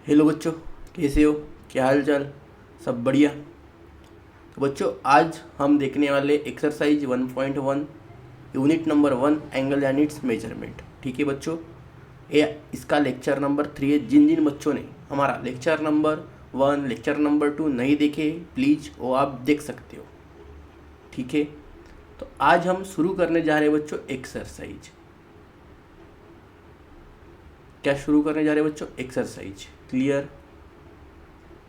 Hello बच्चों, कैसे हो? क्या हाल चाल? सब बढ़िया। तो बच्चों, आज हम देखने वाले exercise 1.1 unit number 1 angle and it's measurement. ठीक है बच्चों, ये इसका लेक्चर नंबर 3 है। जिन जिन बच्चों ने हमारा लेक्चर नंबर 1 लेक्चर नंबर 2 नहीं देखे, प्लीज़ वो आप देख सकते हो। ठीक है, तो आज हम शुरू करने जा रहे हैं बच्चों एक्सरसाइज। क्या शुरू करने जा रहे हैं बच्चों? एक्सरसाइज। क्लियर?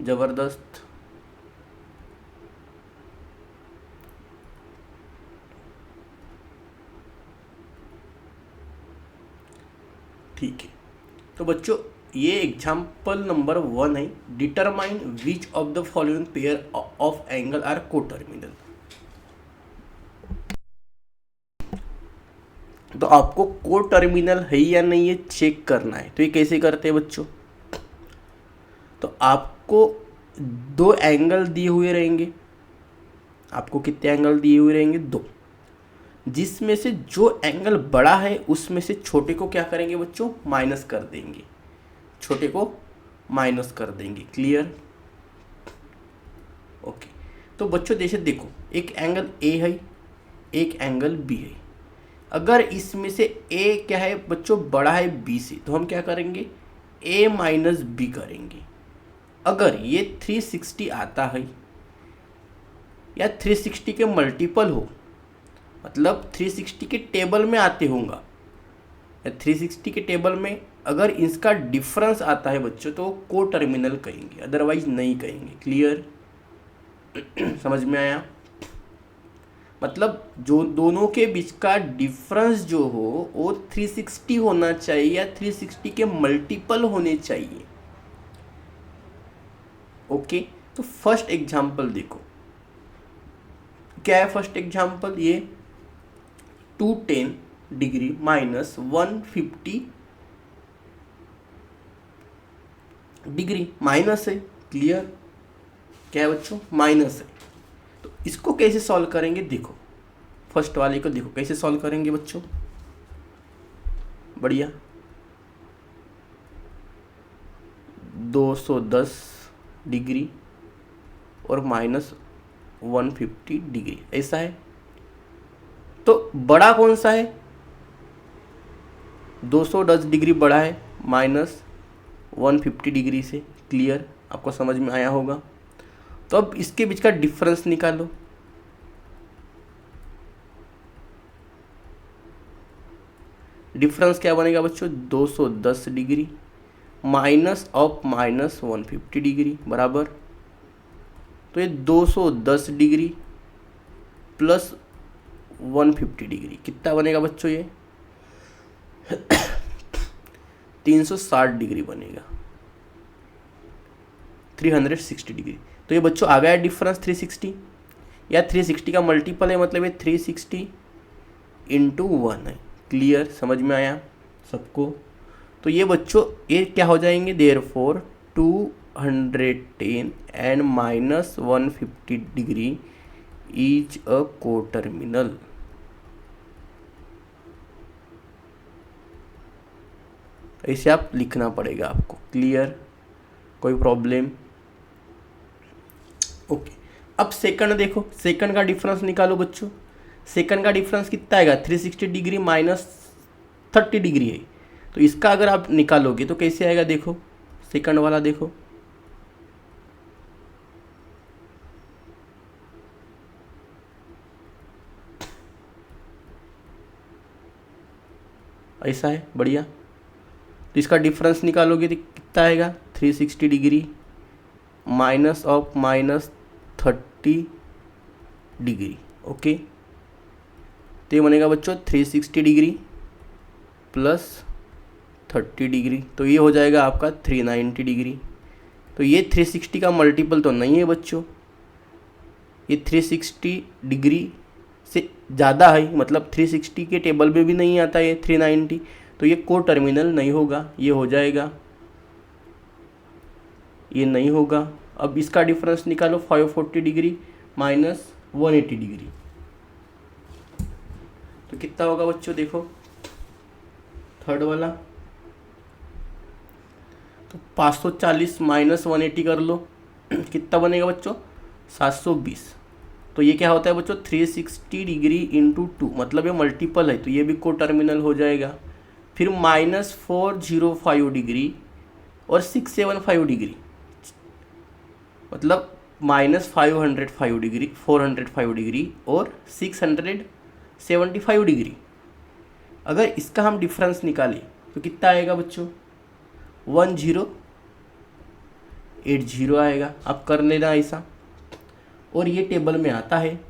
ज़बरदस्त। ठीक है, तो बच्चों ये एग्जाम्पल नंबर 1 है। Determine which of the following pair of angle are coterminal. तो आपको कोटर्मिनल है या नहीं ये चेक करना है। तो ये कैसे करते हैं बच्चों? तो आपको दो एंगल दिए हुए रहेंगे। आपको कितने एंगल दिए हुए रहेंगे? दो। जिसमें से जो एंगल बड़ा है उसमें से छोटे को क्या करेंगे बच्चों? माइनस कर देंगे। छोटे को माइनस कर देंगे। क्लियर? ओके। तो बच्चों जैसे देखो, एक एंगल ए है, एक एंगल बी है। अगर इसमें से ए क्या है बच्चों? बड़ा है बी से, तो हम क्या करेंगे? ए माइनस बी करेंगे। अगर ये 360 आता है या 360 के मल्टीपल हो, मतलब 360 के टेबल में आते होंगे या 360 के टेबल में अगर इसका डिफरेंस आता है बच्चों, तो को टर्मिनल कहेंगे, अदरवाइज नहीं कहेंगे। क्लियर? समझ में आया? मतलब जो दोनों के बीच का डिफरेंस जो हो वो 360 होना चाहिए या 360 के मल्टीपल होने चाहिए। ओके, तो फर्स्ट एग्जांपल देखो, क्या है फर्स्ट एग्जांपल? ये 210 डिग्री माइनस 150 डिग्री माइनस है। क्लियर? क्या है बच्चों? माइनस है। तो इसको कैसे सॉल्व करेंगे? देखो, फर्स्ट वाले को देखो कैसे सॉल्व करेंगे बच्चों। बढ़िया। 210 डिग्री और माइनस 150 डिग्री, ऐसा है। तो बड़ा कौन सा है? 210 डिग्री बड़ा है माइनस 150 डिग्री से। क्लियर? आपको समझ में आया होगा। तो अब इसके बीच का डिफरेंस निकालो। डिफरेंस क्या बनेगा बच्चों? 210 degree minus of minus 150 degree बराबर, तो ये 210 डिग्री प्लस 150 डिग्री कितना बनेगा बच्चों? ये 360 डिग्री बनेगा, 360 डिग्री। तो ये बच्चों आ गया डिफरेंस 360, या 360 का मल्टीपल है, मतलब ये 360 इंटू 1 है। क्लियर? समझ में आया सबको? तो ये बच्चों ये क्या हो जाएंगे? Therefore 210 and minus 150 degree is a coterminal. ऐसे आप लिखना पड़ेगा आपको। क्लियर? कोई प्रॉब्लम? ओके। अब सेकंड देखो, सेकंड का डिफरेंस निकालो बच्चों। सेकंड का डिफरेंस कितना आएगा? 360 डिग्री माइनस 30 डिग्री है। तो इसका अगर आप निकालोगे तो कैसे आएगा? देखो सेकंड वाला देखो, ऐसा है। बढ़िया। तो इसका डिफरेंस निकालोगे तो कितना आएगा? 360 degree minus of minus 30 degree. Okay, तो ये बनेगा बच्चों 360 डिग्री प्लस 30 डिग्री, तो ये हो जाएगा आपका 390 डिग्री। तो ये 360 का मल्टीपल तो नहीं है बच्चों, ये 360 डिग्री से ज़्यादा है, मतलब 360 के टेबल में भी नहीं आता ये 390, तो ये को टर्मिनल नहीं होगा। ये हो जाएगा, ये नहीं होगा। अब इसका डिफरेंस निकालो, 540 डिग्री माइनस 180 डिग्री, तो कितना होगा बच्चों? देखो थर्ड वाला। तो 540 माइनस 180 कर लो कितना बनेगा बच्चों 720। तो ये क्या होता है बच्चों 360 डिग्री इंटू 2, मतलब ये मल्टीपल है तो ये भी को टर्मिनल हो जाएगा। फिर -405 डिग्री और 675 डिग्री, मतलब -505 डिग्री, 405 डिग्री और 675 डिग्री। अगर इसका हम डिफरेंस निकालें तो कितना आएगा बच्चों 1080 आएगा। आप कर लेना ऐसा। और ये टेबल में आता है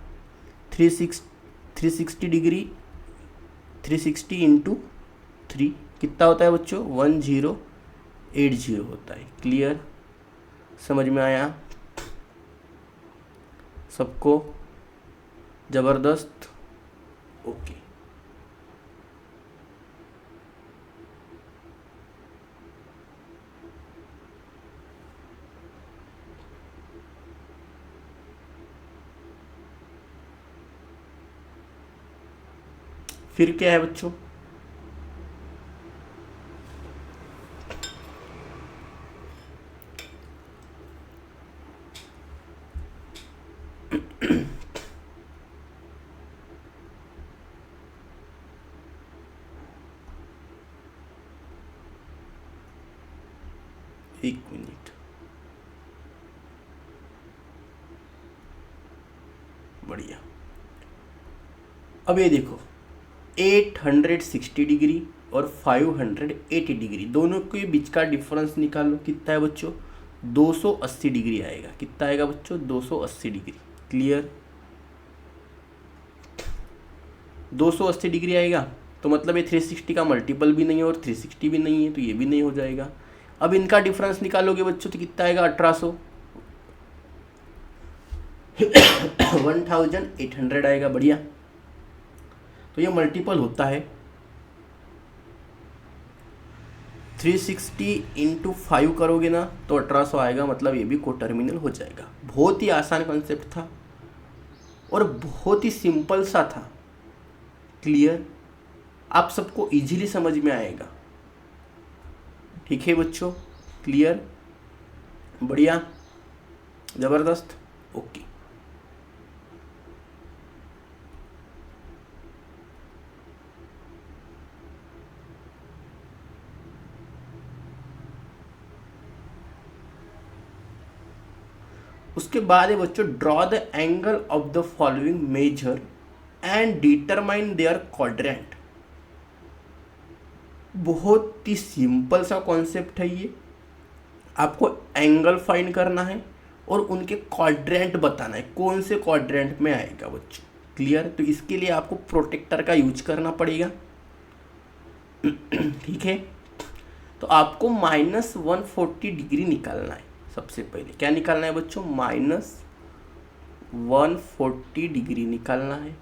360 डिग्री 360 इंटू 3 कितना होता है बच्चों 1080 होता है। क्लियर, समझ में आया सबको? ज़बरदस्त, ओके। फिर क्या है बच्चों एक मिनट, बढ़िया। अब ये देखो 860 डिग्री और 580 डिग्री दोनों के बीच का डिफरेंस निकालो कितना है बच्चों 280 डिग्री आएगा। कितना आएगा बच्चों 280 डिग्री। क्लियर, 280 डिग्री आएगा तो मतलब ये 360 का मल्टीपल भी नहीं है और 360 भी नहीं है तो ये भी नहीं हो जाएगा। अब इनका डिफरेंस निकालोगे बच्चों तो कितना आएगा 1800 1800 आएगा। बढ़िया, तो ये मल्टीपल होता है 360 इंटू 5 करोगे ना तो 1800 आएगा, मतलब ये भी को टर्मिनल हो जाएगा। बहुत ही आसान कॉन्सेप्ट था और बहुत ही सिंपल सा था। क्लियर, आप सबको इजीली समझ में आएगा। ठीक है बच्चों, क्लियर, बढ़िया, ज़बरदस्त, ओके। उसके बाद है बच्चों draw the angle of the following measure and determine their quadrant. बहुत ही सिंपल सा कॉन्सेप्ट है ये। आपको एंगल फाइंड करना है और उनके क्वाड्रेंट बताना है कौन से क्वाड्रेंट में आएगा बच्चों। क्लियर, तो इसके लिए आपको प्रोटेक्टर का यूज करना पड़ेगा। ठीक है, तो आपको -140 डिग्री निकालना है। सबसे पहले क्या निकालना है बच्चों -140 डिग्री निकालना है।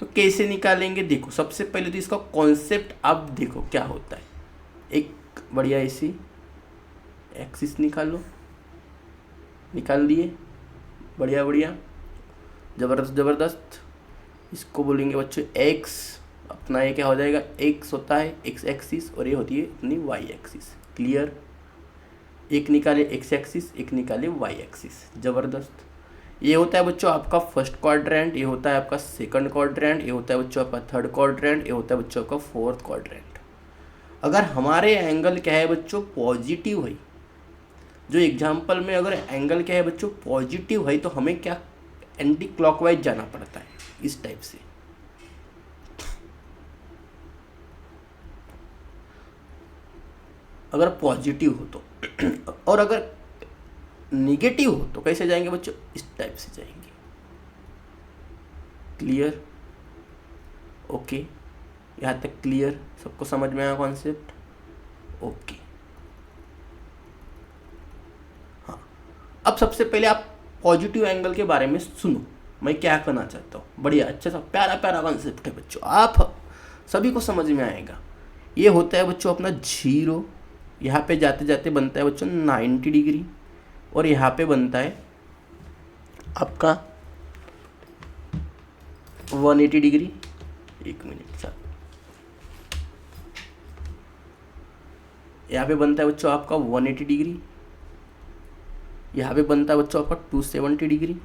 तो कैसे निकालेंगे देखो, सबसे पहले तो इसका कॉन्सेप्ट आप देखो क्या होता है। एक बढ़िया ऐसी एक्सिस निकालो, निकाल दिए, बढ़िया बढ़िया, ज़बरदस्त ज़बरदस्त। इसको बोलेंगे बच्चों एक्स, अपना ये क्या हो जाएगा एक्स होता है एक्स एक्सिस और ये होती है अपनी वाई एक्सिस। क्लियर, एक निकाले एक्स एक्सिस, एक निकाले वाई एक्सिस, ज़बरदस्त। ये होता है बच्चों आपका फर्स्ट क्वाड्रेंट, ये होता है आपका सेकंड क्वाड्रेंट, ये होता है बच्चों आपका थर्ड क्वाड्रेंट, ये होता है बच्चों आपका फोर्थ क्वाड्रेंट। अगर हमारे एंगल क्या है बच्चों पॉजिटिव है, जो एग्जाम्पल में अगर एंगल क्या है बच्चों पॉजिटिव है तो हमें क्या एंटी क्लॉकवाइज जाना पड़ता है इस टाइप से। अगर पॉजिटिव हो तो और अगर निगेटिव हो तो कैसे जाएंगे बच्चों इस टाइप से जाएंगे। क्लियर, ओके, यहाँ तक क्लियर, सबको समझ में आया कॉन्सेप्ट? ओके, हाँ। अब सबसे पहले आप पॉजिटिव एंगल के बारे में सुनो, मैं क्या करना चाहता हूँ। बढ़िया, अच्छा सा प्यारा प्यारा कॉन्सेप्ट है बच्चों, आप सभी को समझ में आएगा। ये होता है बच्चों अपना 0, यहाँ पे जाते जाते बनता है बच्चों 90 डिग्री और यहाँ पे बनता है आपका 180 डिग्री। एक मिनट सर, यहाँ पे बनता है बच्चों आपका 180 डिग्री, यहाँ पे बनता है बच्चों आपका 270 डिग्री,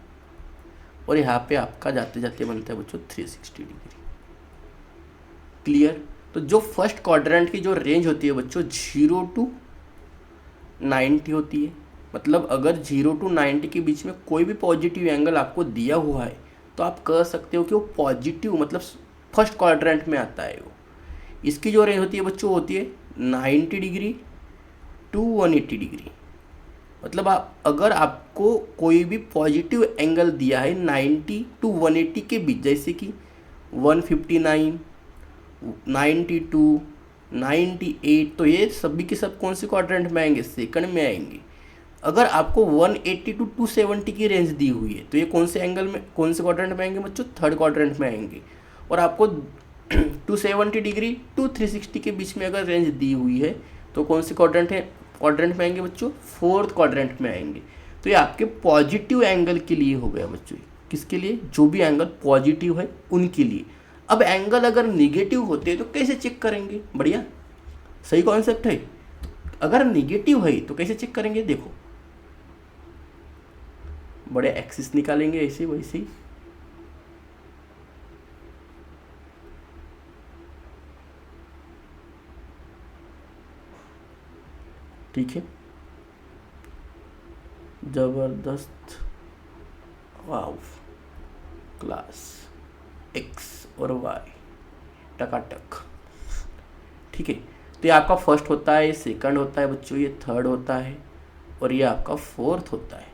और यहाँ पे आपका जाते जाते बनता है बच्चों 360 डिग्री। क्लियर। तो जो फर्स्ट क्वाड्रेंट की जो रेंज होती है बच्चों 0 to 90 होती है, मतलब अगर 0 to 90 के बीच में कोई भी पॉजिटिव एंगल आपको दिया हुआ है तो आप कह सकते हो कि वो पॉजिटिव मतलब फर्स्ट क्वाड्रेंट में आता है वो। इसकी जो रेंज होती है बच्चों होती है 90 डिग्री टू 180 डिग्री। मतलब आप अगर आपको कोई भी पॉजिटिव एंगल दिया है 90 to 180 के बीच, जैसे कि 159, 92, 98, तो ये सभी के सब कौन से क्वाड्रेंट में आएंगे? सेकंड में आएंगे। अगर आपको 180 to 270 की रेंज दी हुई है तो ये कौन से एंगल में, कौन से क्वाड्रेंट में आएंगे बच्चों? थर्ड क्वाड्रेंट में आएंगे। और आपको 270 डिग्री टू 360 के बीच में अगर रेंज दी हुई है तो कौन से क्वाड्रेंट में आएंगे बच्चों? फोर्थ क्वाड्रेंट में आएंगे। तो ये आपके पॉजिटिव एंगल के लिए हो गया बच्चों। किसके लिए? जो भी एंगल पॉजिटिव है उनके लिए। अब एंगल अगर निगेटिव होते हैं तो कैसे चेक करेंगे? बढ़िया, सही कॉन्सेप्ट है। अगर निगेटिव है तो कैसे चेक करेंगे? देखो, बड़े एक्सिस निकालेंगे ऐसे वैसे ही, ठीक है। जबरदस्त, वाव, क्लास, एक्स और वाई टकाटक, ठीक है। तो ये आपका फर्स्ट होता है, सेकंड होता है बच्चों, ये थर्ड होता है, और ये आपका फोर्थ होता है।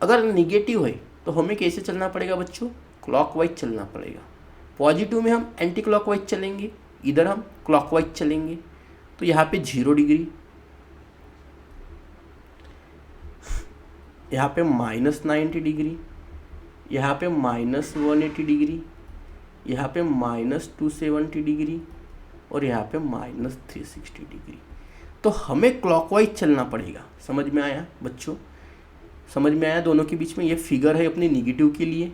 अगर निगेटिव है तो हमें कैसे चलना पड़ेगा बच्चों? क्लॉकवाइज चलना पड़ेगा। पॉजिटिव में हम एंटी क्लॉकवाइज चलेंगे, इधर हम क्लॉकवाइज चलेंगे। तो यहाँ पे 0 डिग्री, यहाँ पे -90 डिग्री, यहाँ पे -180 डिग्री, यहाँ पे -270 डिग्री, और यहाँ पे -360 डिग्री। तो हमें क्लॉकवाइज चलना पड़ेगा। समझ में आया बच्चों? समझ में आया? दोनों के बीच में ये फिगर है अपनी निगेटिव के लिए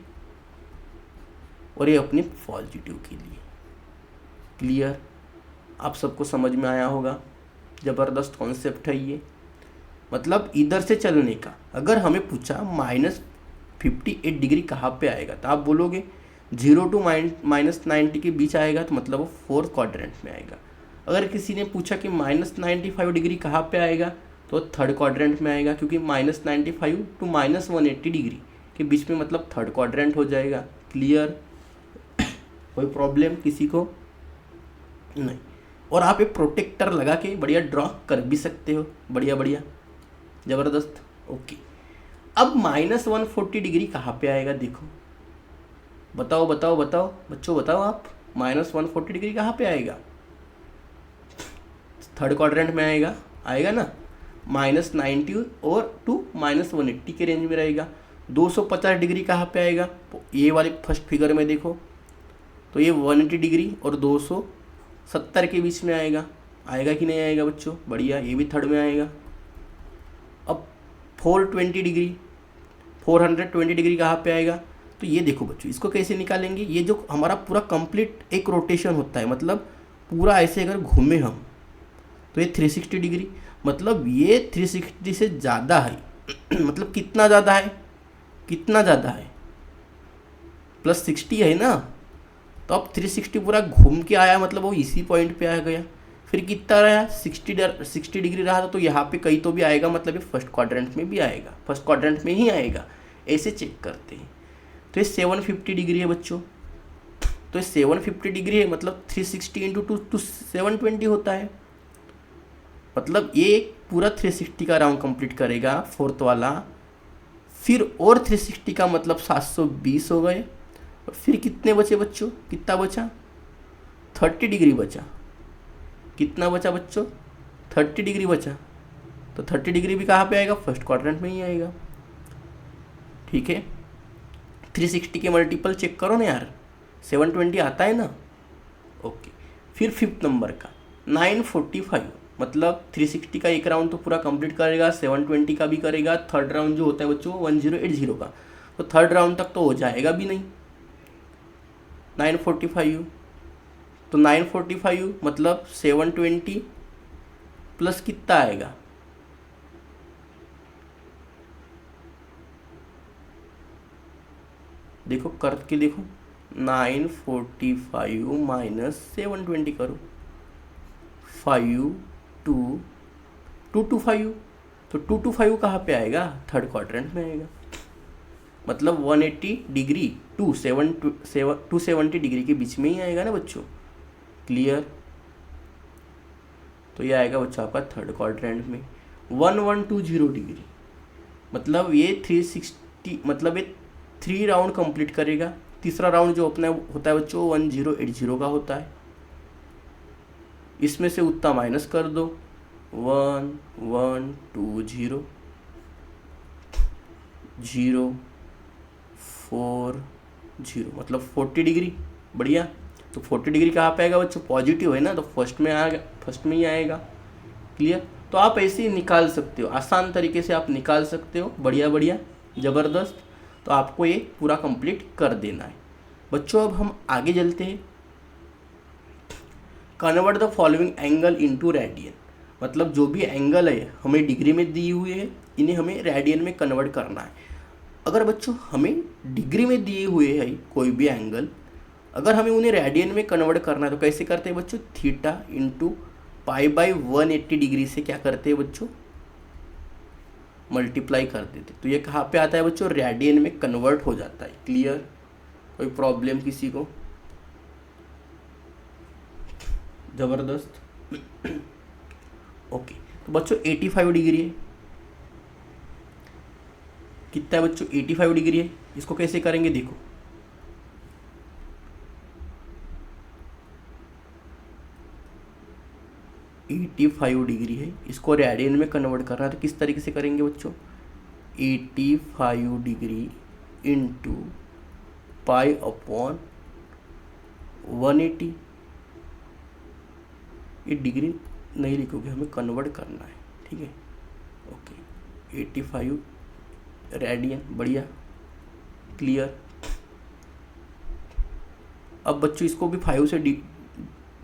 और ये अपनी पॉजिटिव के लिए। क्लियर? आप सबको समझ में आया होगा। ज़बरदस्त कॉन्सेप्ट है ये। मतलब इधर से चलने का अगर हमें पूछा -58 डिग्री कहाँ पे आएगा तो आप बोलोगे 0 to -90 के बीच आएगा, तो मतलब वो फोर्थ क्वाड्रेंट में आएगा। अगर किसी ने पूछा कि -95 डिग्री कहाँ पे आएगा तो थर्ड क्वाड्रेंट में आएगा, क्योंकि -95 to -180 डिग्री के बीच में मतलब थर्ड क्वाड्रेंट हो जाएगा। क्लियर? कोई प्रॉब्लम किसी को? नहीं। और आप एक प्रोटेक्टर लगा के बढ़िया ड्रॉ कर भी सकते हो। बढ़िया बढ़िया, ज़बरदस्त। ओके, अब -140 डिग्री कहाँ पे आएगा? देखो, बताओ बताओ बताओ बच्चों, बताओ आप, -140 डिग्री कहाँ पे आएगा? थर्ड क्वाड्रेंट में आएगा, आएगा ना। -90 और टू -180 के रेंज में रहेगा। 250 डिग्री कहाँ पे आएगा? ये वाले फर्स्ट फिगर में देखो, तो ये 180 डिग्री और 270 के बीच में आएगा। आएगा कि नहीं आएगा बच्चों? बढ़िया, ये भी थर्ड में आएगा। अब 420 डिग्री कहाँ पे आएगा? तो ये देखो बच्चों, इसको कैसे निकालेंगे? ये जो हमारा पूरा कंप्लीट एक रोटेशन होता है, मतलब पूरा ऐसे अगर घूमे हम तो ये 360 डिग्री, मतलब ये 360 से ज़्यादा है। मतलब कितना ज़्यादा है? कितना ज़्यादा है? +60 है ना। तो अब 360 पूरा घूम के आया, मतलब वो इसी पॉइंट पे आ गया। फिर कितना रहा? 60 डिग्री रहा तो यहाँ पे कहीं तो भी आएगा, मतलब ये फर्स्ट क्वाड्रेंट में भी आएगा, फर्स्ट क्वाड्रेंट में ही आएगा। ऐसे चेक करते हैं। तो ये 750 डिग्री है बच्चों, तो ये 750 डिग्री है, मतलब 360 × 2 तो 720 होता है। मतलब ये पूरा 360 का राउंड कंप्लीट करेगा फोर्थ वाला। फिर और 360 का मतलब 720 हो गए। और फिर कितने बचे बच्चों? कितना बचा? 30 डिग्री बचा। कितना बचा बच्चों? 30 डिग्री बचा। तो 30 डिग्री भी कहाँ पे आएगा? फर्स्ट क्वाड्रेंट में ही आएगा। ठीक है, 360 के मल्टीपल चेक करो ना यार, 720 आता है ना। ओके, फिर फिफ्थ नंबर का 945, मतलब 360 का एक राउंड तो पूरा कंप्लीट करेगा, 720 का भी करेगा। थर्ड राउंड जो होता है बच्चों 1080 का, तो थर्ड राउंड तक तो हो जाएगा भी नहीं 945। तो 945 मतलब 720 प्लस कितना आएगा, देखो करके देखो, 945 माइनस 720 करो, 225, तो 225 कहाँ पे आएगा, थर्ड क्वाड्रेंट में आएगा। मतलब 180 डिग्री 270 डिग्री के बीच में ही आएगा ना बच्चों। क्लियर। तो ये आएगा बच्चों आपका थर्ड क्वाड्रेंट में। 1120 डिग्री मतलब ये 360, मतलब ये 3 राउंड कंप्लीट करेगा। तीसरा राउंड जो अपना होता है बच्चों 1080 का होता है। इसमें से उतना माइनस कर दो, 1120 0 4 0 मतलब 40 डिग्री। बढ़िया। तो 40 डिग्री कहाँ पे आएगा बच्चों, पॉजिटिव है ना, तो फर्स्ट में आएगा, फर्स्ट में ही आएगा। क्लियर। तो आप ऐसे ही निकाल सकते हो, आसान तरीके से आप निकाल सकते हो। बढ़िया बढ़िया, ज़बरदस्त। तो आपको ये पूरा कंप्लीट कर देना है बच्चों। अब हम आगे चलते हैं। Convert the following angle into radian, मतलब जो भी एंगल है हमें डिग्री में दी हुई है, इन्हें हमें रेडियन में कन्वर्ट करना है। अगर बच्चों हमें डिग्री में दिए हुए है कोई भी एंगल, अगर हमें उन्हें रेडियन में कन्वर्ट करना है तो कैसे करते हैं बच्चों, theta into pi by 180 degree से क्या करते हैं बच्चों, मल्टीप्लाई कर देते। तो ये कहाँ पे आता है बच्चों, रेडियन में कन्वर्ट हो जाता है। क्लियर। कोई प्रॉब्लम किसी को, ज़बरदस्त। ओके। तो बच्चों 85 डिग्री है, कितना है बच्चों, 85 डिग्री है। इसको कैसे करेंगे देखो, एटी 85 डिग्री है, इसको रेडियन में कन्वर्ट करना है। तो किस तरीके से करेंगे बच्चों, 85 डिग्री इंटू पाई अपॉन 180। ये डिग्री नहीं लिखोगे, हमें कन्वर्ट करना है। ठीक है। ओके। 85 रेडियन। बढ़िया। क्लियर। अब बच्चों इसको भी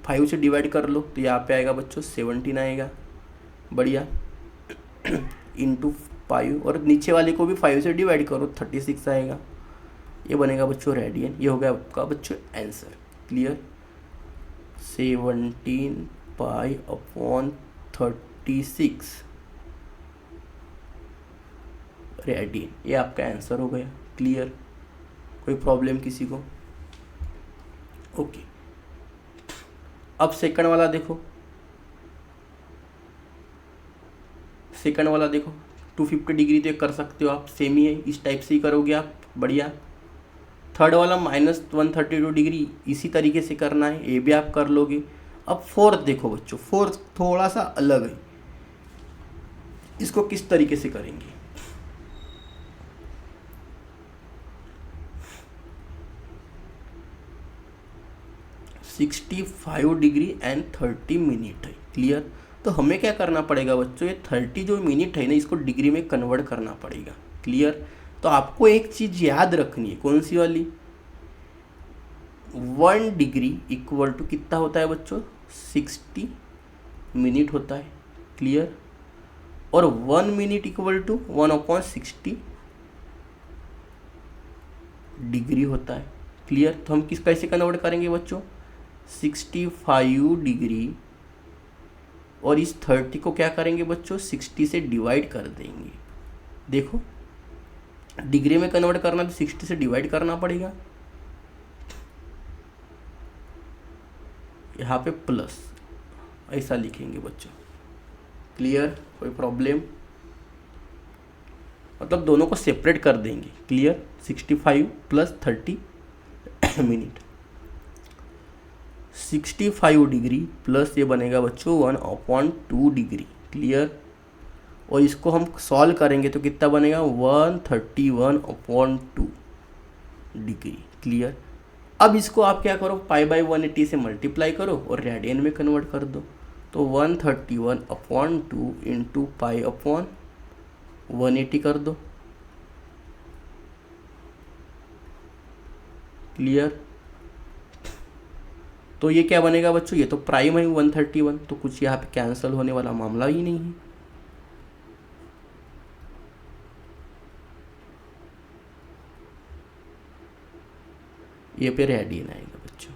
5 से डिवाइड कर लो, तो यहाँ पे आएगा बच्चों 17 आएगा। बढ़िया। इंटू 5, और नीचे वाले को भी 5 से डिवाइड करो, 36 आएगा। ये बनेगा बच्चों रेडियन। ये हो गया आपका बच्चों answer. Clear. 17 pi upon 36 radian, ये आपका आंसर हो गया। क्लियर। कोई प्रॉब्लम किसी को। ओके। अब सेकंड वाला देखो, सेकंड वाला देखो 250 डिग्री तो कर सकते हो आप, सेम ही है, इस टाइप से ही करोगे आप। बढ़िया। थर्ड वाला माइनस 132 डिग्री इसी तरीके से करना है, ये भी आप कर लोगे। अब फोर्थ देखो बच्चों, फोर्थ थोड़ा सा अलग है, इसको किस तरीके से करेंगे, सिक्सटी 65 डिग्री एंड 30 मिनट है। क्लियर। तो हमें क्या करना पड़ेगा बच्चों, ये 30 जो मिनट है ना, इसको डिग्री में कन्वर्ट करना पड़ेगा। क्लियर। तो आपको एक चीज़ याद रखनी है, कौन सी वाली, 1 डिग्री इक्वल टू कितना होता है बच्चों, 60 मिनट होता है। क्लियर। और 1 मिनट इक्वल टू 1/60 डिग्री होता है। क्लियर। तो हम किस कैसे कन्वर्ट करेंगे बच्चों, 65 डिग्री और इस 30 को क्या करेंगे बच्चों, 60 से डिवाइड कर देंगे। देखो डिग्री में कन्वर्ट करना तो 60 से डिवाइड करना पड़ेगा, यहाँ पे प्लस ऐसा लिखेंगे बच्चों। क्लियर। कोई प्रॉब्लम, मतलब दोनों को सेपरेट कर देंगे। Clear. 65 plus 30 minute, 65 degree plus ये बनेगा बच्चों 1/2 डिग्री। क्लियर। और इसको हम सॉल्व करेंगे तो कितना बनेगा, 131/2 डिग्री। क्लियर। अब इसको आप क्या करो, पाई बाई 180 से मल्टीप्लाई करो और रेडियन में कन्वर्ट कर दो। तो 131/2 इंटू पाई अपॉन 180 कर दो। क्लियर। तो ये क्या बनेगा बच्चों, ये तो प्राइम है 131, तो कुछ यहाँ पे कैंसिल होने वाला मामला ही नहीं है। ये पे रेडियन आएगा बच्चों।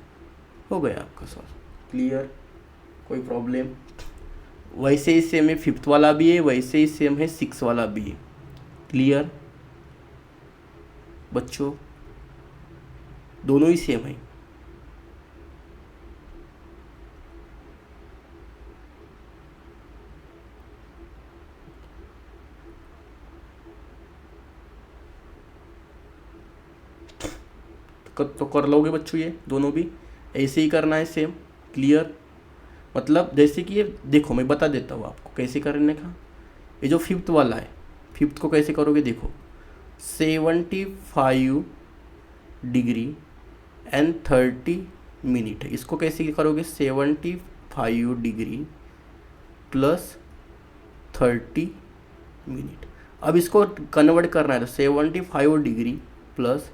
हो गया आपका सॉल्व। क्लियर, कोई प्रॉब्लम? वैसे ही सेम है फिफ्थ वाला भी है, वैसे ही सेम है सिक्स वाला भी है। क्लियर बच्चों, दोनों ही सेम है। तो कर लोगे बच्चों, ये दोनों भी ऐसे ही करना है सेम। क्लियर, मतलब जैसे कि ये देखो मैं बता देता हूँ आपको कैसे करने का। ये जो फिफ्थ वाला है, फिफ्थ को कैसे करोगे देखो, 75 डिग्री एंड 30 मिनट है। इसको कैसे करोगे, 75 डिग्री प्लस 30 मिनट। अब इसको कन्वर्ट करना है तो 75 डिग्री प्लस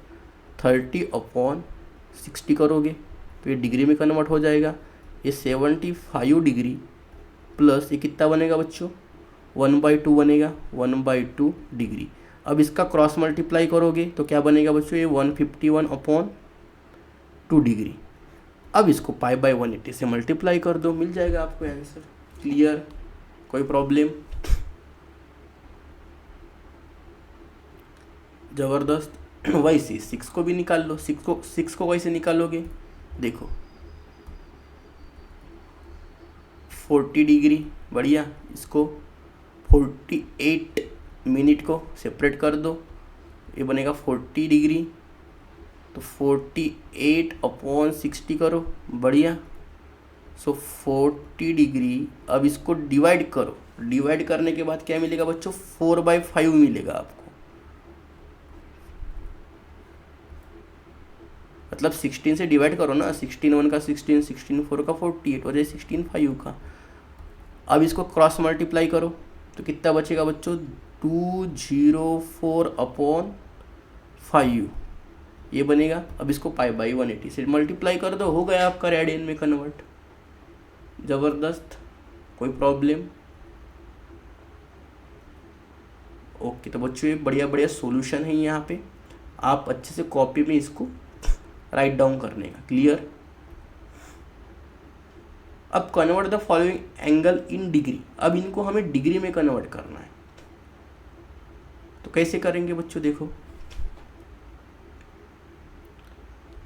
30/60 करोगे तो ये डिग्री में कन्वर्ट हो जाएगा। ये 75 डिग्री प्लस ये कितना बनेगा बच्चों, 1/2 बनेगा, 1/2 डिग्री। अब इसका क्रॉस मल्टीप्लाई करोगे तो क्या बनेगा बच्चों, ये 151/2 डिग्री। अब इसको π/180 से मल्टीप्लाई कर दो, मिल जाएगा आपको आंसर। क्लियर, कोई प्रॉब्लम? ज़बरदस्त। वैसे 6 को भी निकाल लो। 6 को कैसे निकालोगे देखो, 40 डिग्री, बढ़िया। इसको 48 मिनट को सेपरेट कर दो, ये बनेगा 40 डिग्री। तो 48/60 करो, बढ़िया। सो 40 डिग्री। अब इसको डिवाइड करो, डिवाइड करने के बाद क्या मिलेगा बच्चों, 4/5 मिलेगा आपको। मतलब 16 से डिवाइड करो ना, 16 1 का 16, 16 4 का 48 और ये 16 5 का। अब इसको क्रॉस मल्टीप्लाई करो तो कितना बचेगा बच्चों, 204/5 ये बनेगा। अब इसको π/180 से मल्टीप्लाई कर दो, हो गया आपका रेडियन में कन्वर्ट। ज़बरदस्त, कोई प्रॉब्लम? ओके, तो बच्चों ये बढ़िया बढ़िया सॉल्यूशन है यहाँ पे, आप अच्छे से कॉपी में इसको राइट डाउन करने का। क्लियर। अब convert the following angle in degree. अब इनको हमें डिग्री में कन्वर्ट करना है, तो कैसे करेंगे बच्चों देखो,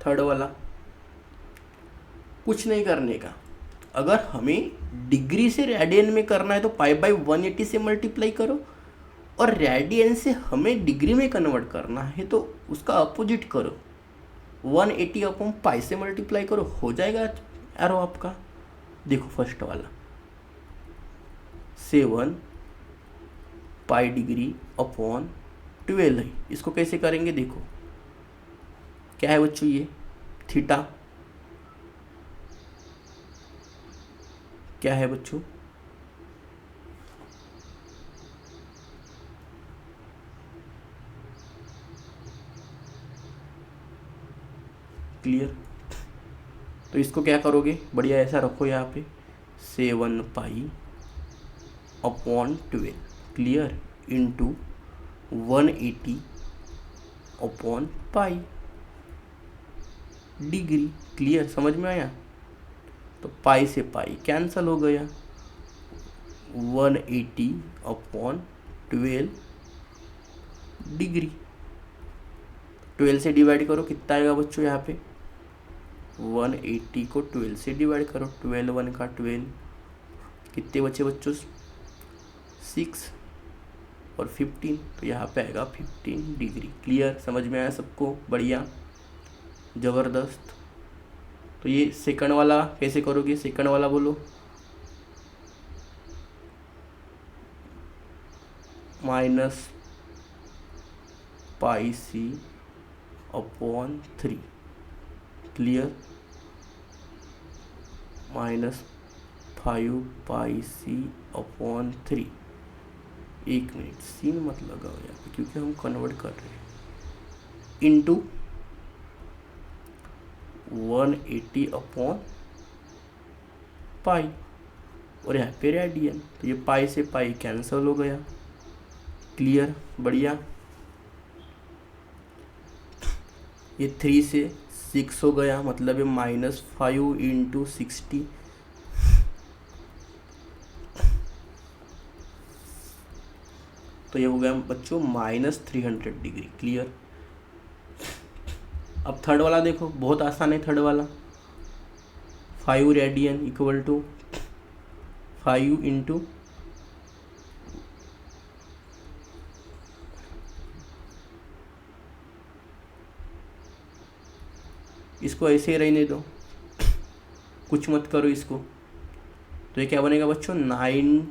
थर्ड वाला कुछ नहीं करने का। अगर हमें डिग्री से रेडियन में करना है तो π/180 से मल्टीप्लाई करो, और रेडियन से हमें डिग्री में कन्वर्ट करना है तो उसका अपोजिट करो, 180/π से मल्टीप्लाई करो, हो जाएगा एरो आपका। देखो फर्स्ट वाला 7 π डिग्री अपॉन 12 है। इसको कैसे करेंगे देखो, क्या है बच्चों, ये थीटा क्या है बच्चों, क्लियर। तो इसको क्या करोगे, बढ़िया ऐसा रखो यहाँ पे, 7 π/12 क्लियर इंटू 180/π डिग्री। क्लियर, समझ में आया। तो पाई से पाई कैंसल हो गया, 180/12 डिग्री। 12 से डिवाइड करो, कितना आएगा बच्चों यहाँ पे, 180 को 12 से डिवाइड करो, 12 1 का 12, कितने बचे बच्चों, 6 और 15, तो यहाँ पे आएगा 15 डिग्री। क्लियर, समझ में आया सबको, बढ़िया ज़बरदस्त। तो ये सेकंड वाला कैसे करोगे, सेकंड वाला बोलो, -πc/3 क्लियर, -5πc/3। एक मिनट, सीन मत लगाओ यहाँ पे क्योंकि हम कन्वर्ट कर रहे हैं, इंटू 180/12 पाई और यहाँ पे रेडियन, तो ये पाई से पाई कैंसिल हो गया। क्लियर, बढ़िया। ये 3 से 6 हो गया, मतलब ये -5 × 60, तो ये हो गया बच्चों -300 डिग्री। क्लियर। अब थर्ड वाला देखो, बहुत आसान है थर्ड वाला। 5 रेडियन इक्वल टू 5 × इसको ऐसे ही रहने दो, कुछ मत करो इसको। तो ये क्या बनेगा बच्चों 9,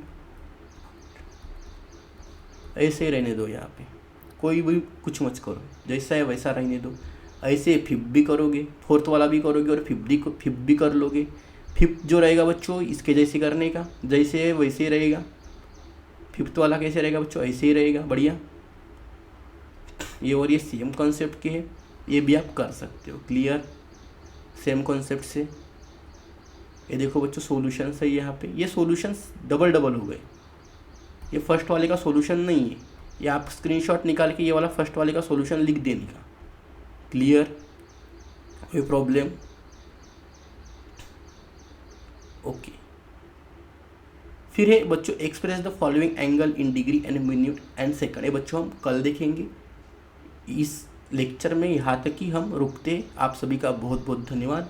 ऐसे ही रहने दो, यहाँ पे कोई भी कुछ मत करो, जैसा है वैसा रहने दो। ऐसे 5 भी करोगे, फोर्थ वाला भी करोगे और 5 भी कर लोगे। 5 जो रहेगा बच्चों इसके जैसे करने का, जैसे है वैसे ही रहेगा। 5th वाला कैसे रहेगा बच्चों, ऐसे ही रहेगा। बढ़िया। ये और ये सेम कॉन्सेप्ट के है, ये भी आप कर सकते हो। क्लियर, सेम कॉन्सेप्ट से। ये देखो बच्चों सॉल्यूशंस है यहाँ पे, ये सॉल्यूशंस डबल हो गए। ये फर्स्ट वाले का सॉल्यूशन नहीं है, ये आप स्क्रीनशॉट निकाल के ये वाला फर्स्ट वाले का सॉल्यूशन लिख देने का। क्लियर, कोई प्रॉब्लम? ओके। फिर है बच्चों express the following angle in degree and minute and second. ये बच्चों हम कल देखेंगे। इस लेक्चर में यहाँ तक ही हम रुकते। आप सभी का बहुत बहुत धन्यवाद।